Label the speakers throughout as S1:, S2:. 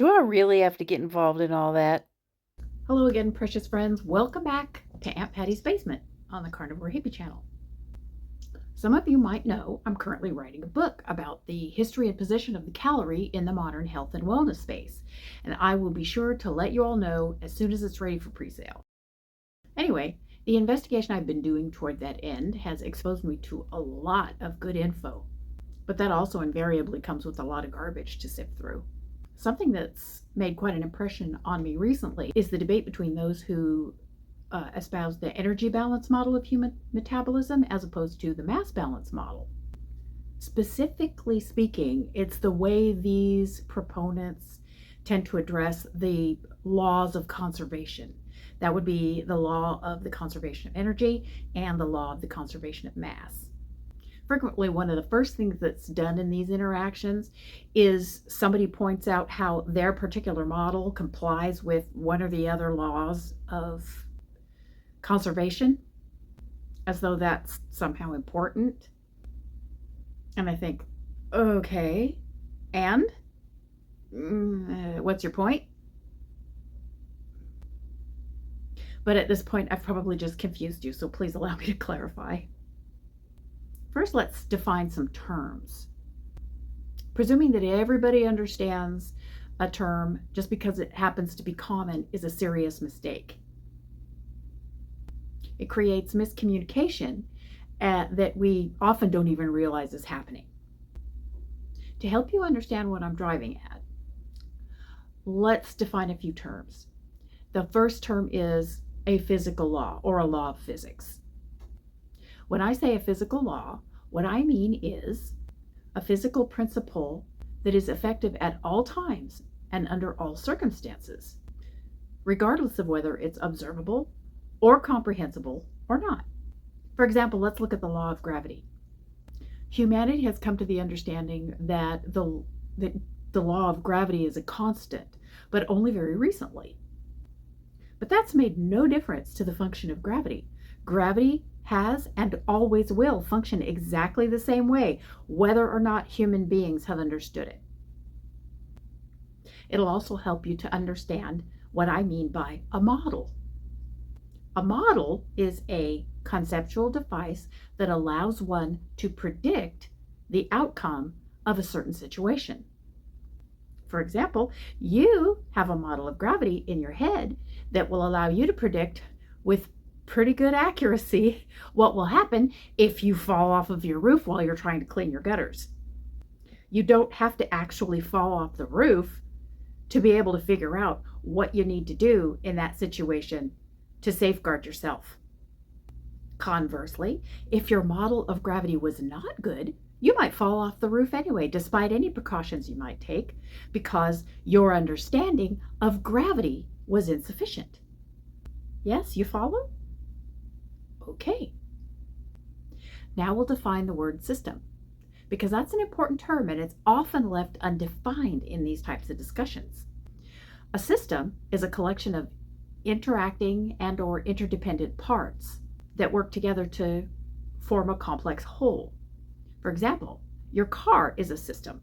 S1: Do I really have to get involved in all that?
S2: Hello again, precious friends. Welcome back to Aunt Patty's Basement on the Carnivore Hippie channel. Some of you might know I'm currently writing a book about the history and position of the calorie in the modern health and wellness space, and I will be sure to let you all know as soon as it's ready for pre-sale. Anyway, the investigation I've been doing toward that end has exposed me to a lot of good info, but that also invariably comes with a lot of garbage to sift through. Something that's made quite an impression on me recently is the debate between those who espouse the energy balance model of human metabolism as opposed to the mass balance model. Specifically speaking, it's the way these proponents tend to address the laws of conservation. That would be the law of the conservation of energy and the law of the conservation of mass. Frequently, one of the first things that's done in these interactions is somebody points out how their particular model complies with one or the other laws of conservation, as though that's somehow important. And I think, okay, and what's your point? But at this point, I've probably just confused you, so please allow me to clarify. First, let's define some terms. Presuming that everybody understands a term just because it happens to be common is a serious mistake. It creates miscommunication that we often don't even realize is happening. To help you understand what I'm driving at, let's define a few terms. The first term is a physical law or a law of physics. When I say a physical law, what I mean is a physical principle that is effective at all times and under all circumstances, regardless of whether it's observable or comprehensible or not. For example, let's look at the law of gravity. Humanity has come to the understanding that the law of gravity is a constant, but only very recently. But that's made no difference to the function of gravity. Gravity has and always will function exactly the same way, whether or not human beings have understood it. It'll also help you to understand what I mean by a model. A model is a conceptual device that allows one to predict the outcome of a certain situation. For example, you have a model of gravity in your head that will allow you to predict with pretty good accuracy what will happen if you fall off of your roof while you're trying to clean your gutters. You don't have to actually fall off the roof to be able to figure out what you need to do in that situation to safeguard yourself. Conversely, if your model of gravity was not good, you might fall off the roof anyway, despite any precautions you might take, because your understanding of gravity was insufficient. Yes, you follow? Okay. Now we'll define the word system, because that's an important term and it's often left undefined in these types of discussions. A system is a collection of interacting and or interdependent parts that work together to form a complex whole. For example, your car is a system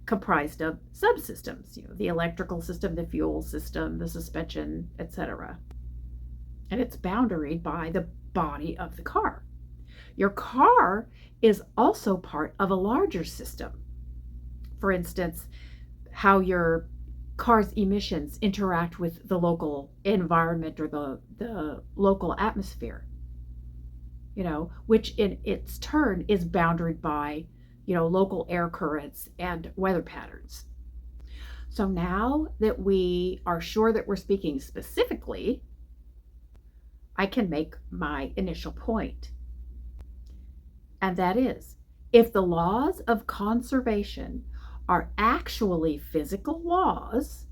S2: comprised of subsystems, the electrical system, the fuel system, the suspension, etc. And it's boundaried by the body of the car. Your car is also part of a larger system. For instance, how your car's emissions interact with the local environment or the local atmosphere, which in its turn is boundaried by, local air currents and weather patterns. So now that we are sure that we're speaking specifically, I can make my initial point. And that is, if the laws of conservation are actually physical laws,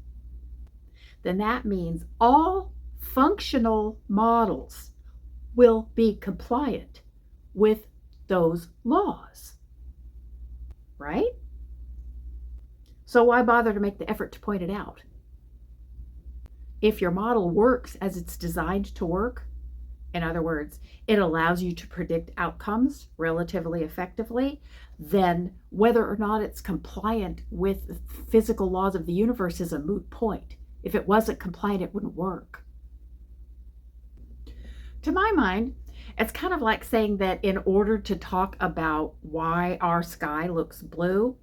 S2: then that means all functional models will be compliant with those laws, right? So why bother to make the effort to point it out? If your model works as it's designed to work, In other words, it allows you to predict outcomes relatively effectively, then whether or not it's compliant with the physical laws of the universe is a moot point. If it wasn't compliant, it wouldn't work. To my mind, it's kind of like saying that in order to talk about why our sky looks blue,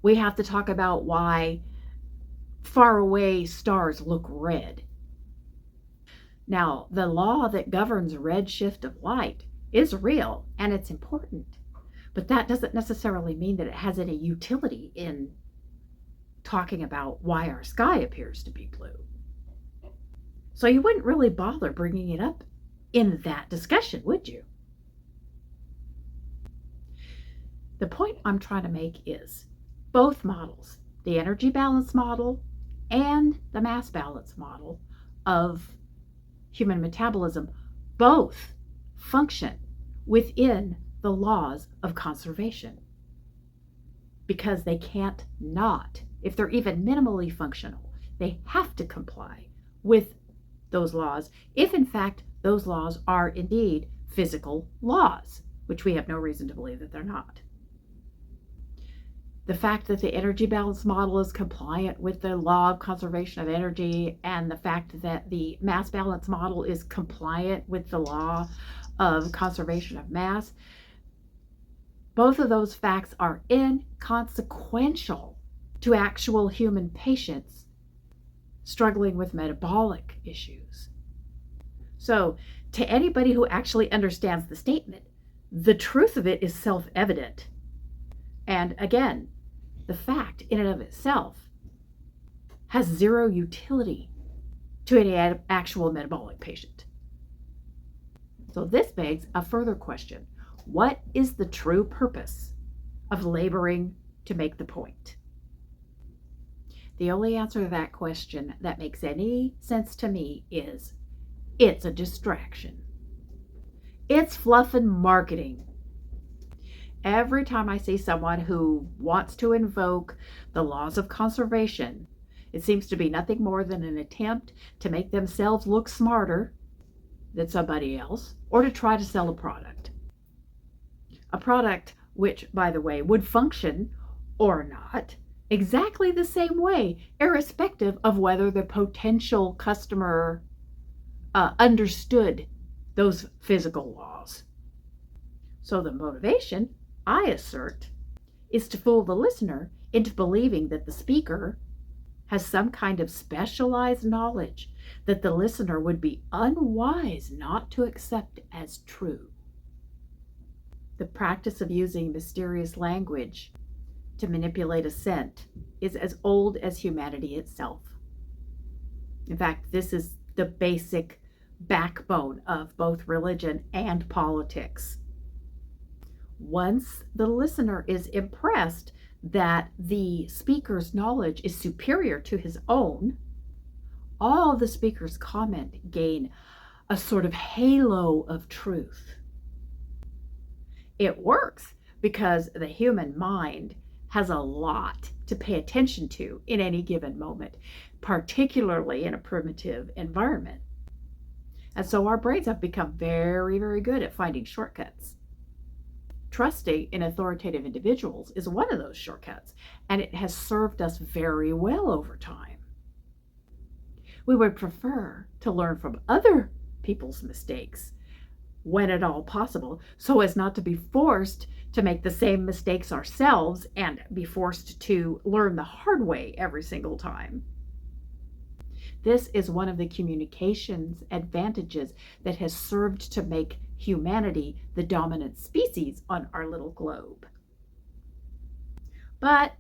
S2: we have to talk about why faraway stars look red. Now, the law that governs redshift of light is real and it's important, but that doesn't necessarily mean that it has any utility in talking about why our sky appears to be blue. So you wouldn't really bother bringing it up in that discussion, would you? The point I'm trying to make is both models, the energy balance model and the mass balance model of human metabolism, both function within the laws of conservation because they can't not. If they're even minimally functional, they have to comply with those laws if in fact those laws are indeed physical laws, which we have no reason to believe that they're not. The fact that the energy balance model is compliant with the law of conservation of energy and the fact that the mass balance model is compliant with the law of conservation of mass, both of those facts are inconsequential to actual human patients struggling with metabolic issues. So, to anybody who actually understands the statement, the truth of it is self-evident. And again, the fact in and of itself has zero utility to any actual metabolic patient. So this begs a further question. What is the true purpose of laboring to make the point? The only answer to that question that makes any sense to me is it's a distraction. It's fluff and marketing. Every time I see someone who wants to invoke the laws of conservation, it seems to be nothing more than an attempt to make themselves look smarter than somebody else or to try to sell a product. A product which, by the way, would function or not exactly the same way, irrespective of whether the potential customer understood those physical laws. So the motivation, I assert, is to fool the listener into believing that the speaker has some kind of specialized knowledge that the listener would be unwise not to accept as true. The practice of using mysterious language to manipulate assent is as old as humanity itself. In fact, this is the basic backbone of both religion and politics. Once the listener is impressed that the speaker's knowledge is superior to his own, all the speaker's comment gain a sort of halo of truth. It works because the human mind has a lot to pay attention to in any given moment, particularly in a primitive environment. And so our brains have become very, very good at finding shortcuts. Trusting in authoritative individuals is one of those shortcuts, and it has served us very well over time. We would prefer to learn from other people's mistakes when at all possible, so as not to be forced to make the same mistakes ourselves and be forced to learn the hard way every single time. This is one of the communications advantages that has served to make humanity the dominant species on our little globe. But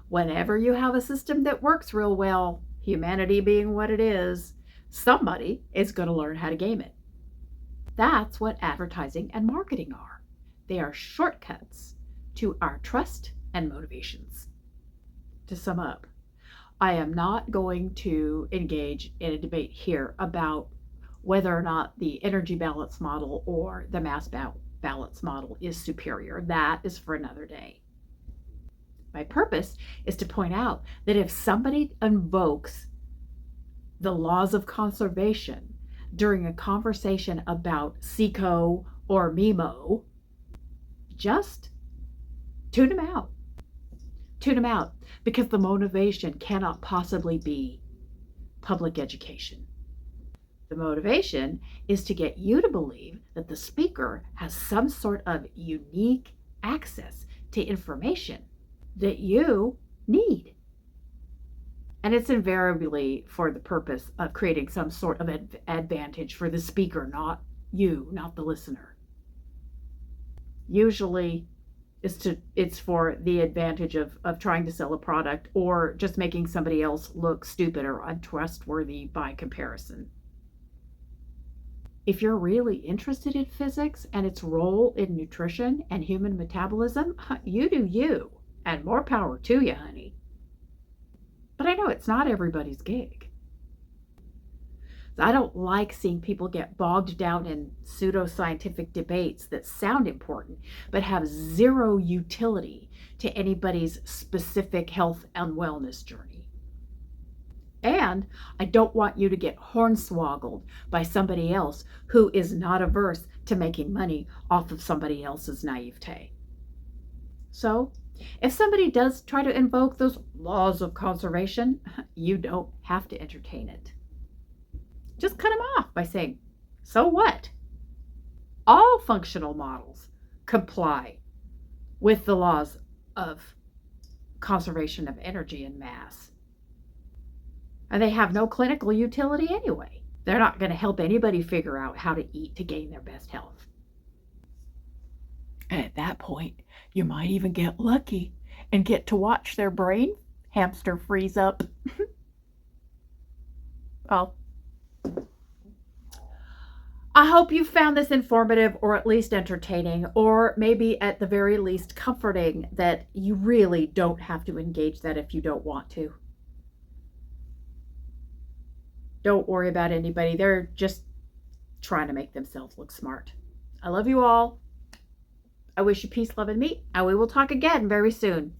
S2: whenever you have a system that works real well, humanity being what it is, somebody is going to learn how to game it. That's what advertising and marketing are. They are shortcuts to our trust and motivations. To sum up, I am not going to engage in a debate here about whether or not the energy balance model or the mass balance model is superior. That is for another day. My purpose is to point out that if somebody invokes the laws of conservation, during a conversation about Seco or Mimo, just tune them out. Tune them out, because the motivation cannot possibly be public education. The motivation is to get you to believe that the speaker has some sort of unique access to information that you need. And it's invariably for the purpose of creating some sort of advantage for the speaker, not you, not the listener. Usually it's for the advantage of trying to sell a product, or just making somebody else look stupid or untrustworthy by comparison. If you're really interested in physics and its role in nutrition and human metabolism, you do you, and more power to you, honey. But I know it's not everybody's gig. I don't like seeing people get bogged down in pseudoscientific debates that sound important but have zero utility to anybody's specific health and wellness journey. And I don't want you to get hornswoggled by somebody else who is not averse to making money off of somebody else's naivete. So, if somebody does try to invoke those laws of conservation, you don't have to entertain it. Just cut them off by saying, so what? All functional models comply with the laws of conservation of energy and mass. And they have no clinical utility anyway. They're not going to help anybody figure out how to eat to gain their best health.
S3: And at that point, you might even get lucky and get to watch their brain hamster freeze up.
S2: Well, I hope you found this informative, or at least entertaining, or maybe at the very least comforting, that you really don't have to engage that if you don't want to. Don't worry about anybody. They're just trying to make themselves look smart. I love you all. I wish you peace, love, and meat, and we will talk again very soon.